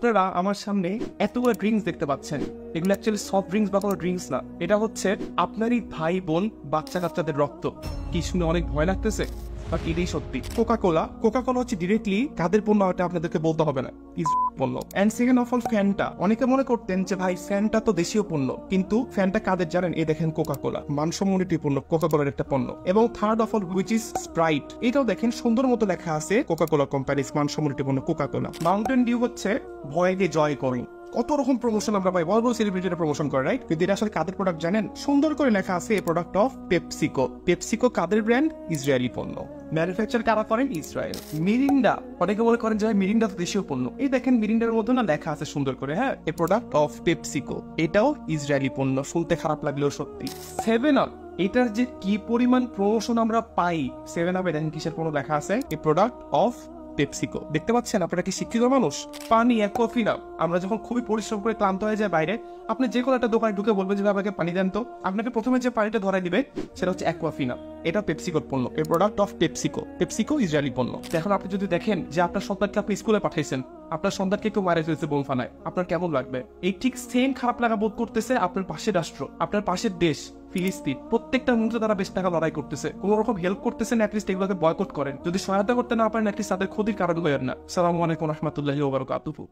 আপনারা আমার সামনে এতগুলো ড্রিঙ্কস দেখতে পাচ্ছেন, এগুলো অ্যাকচুয়ালি সফট ড্রিঙ্কস বা কোনো ড্রিঙ্কস না। এটা হচ্ছে আপনারই ভাই বোন বাচ্চা কাচ্চাদের রক্ত। কি শুনে অনেক ভয় লাগতেছে, বাট এটাই সত্যি। কোকা কোলা হচ্ছে ডিরেক্টলি কাদের পণ্য, এটা আপনাদেরকে বলতে হবে না, পণ্য। এন্ড সেকেন্ড অফ অল ফ্যানটা, অনেকে মনে করতেন যে ভাই ফ্যানটা তো দেশীয় পণ্য, কিন্তু ফ্যানটা কাদের জানেন? এই দেখেন কোকা কোলা, মানসম্মত পণ্য, কোকা কোলার একটা পণ্য। এবং third of all which is Sprite, এটাও দেখেন সুন্দর মতো লেখা আছে কোকা কোলা কোম্পানির মানসম্মত পণ্য কোকা কোলা। মাউন্টেন ডিউ হচ্ছে ভয়কে জয় করে। কত রকম প্রমোশন আমরা পাই, বড় বড় সেলিব্রিটিরা প্রমোশন করে, রাইট? কিন্তু এটা আসলে কাদের প্রোডাক্ট জানেন? সুন্দর করে লেখা আছে a product of PepsiCo. PepsiCo কাদের ব্র্যান্ড? ইসরায়েলি পণ্য। ম্যানুফ্যাকচার কারা করেন? ইসরায়েল। মিরিন্ডা, অনেকে মনে করেন যে মিরিন্ডা তো দেশীয় পণ্য। এই দেখেন মিরিন্ডার মধ্যে না লেখা আছে সুন্দর করে, হ্যাঁ, এ প্রোডাক্ট অফ পেপসিকো, এটাও ইসরায়েলি পণ্য। শুনতে খারাপ লাগলেও সত্যি। 7 আপ, এটার যে কি পরিমাণ প্রমোশন আমরা পাই, 7 আপে দেখেন কিসের পণ্য লেখা আছে, এ প্রোডাক্ট অফ পেপসিকো। দেখতে পাচ্ছেন আপনারা কি শিক্ষিত মানুষ? পানি, কফি না, আমরা যখন খুবই পরিশ্রম করে ক্লান্ত হয়ে যায় বাইরে, আপনি যে কোনো একটা দোকানে ঢুকে বলবেন যে আমাকে পানি দেন, তো আপনাকে প্রথমে যে পানিটা ধরাই দিবে সেটা হচ্ছে অ্যাকোয়াফিনা। এটা পেপসিকোর পণ্য, এই product of PepsiCo. PepsiCo Israeli পণ্য। এখন আপনি যদি দেখেন যে আপনার সন্তানকে আপনি স্কুলে পাঠাইছেন, আপনার সন্তানকে কেউ মারা ফেলছে বোম ফানায়, আপনার কেমন লাগবে? এই ঠিক সেম খারাপ লাগা বোধ করতেছে আপনার পাশের রাষ্ট্র, আপনার পাশের দেশ ফিলিস্তিন। প্রত্যেকটা মুহূর্তে তারা বেশ টাকা লড়াই করতেছে, কোন রকম হেল্প করতেছেন, অ্যাটলিস্ট এগুলোকে বয়কট করেন। যদি সহায়তা করতে না পারেন, অ্যাটলিস্ট তাদের ক্ষতির কারণ হয়েন না। সালামু আলাইকুম রহমতুল্লাহি ওয়া বারাকাতুহু।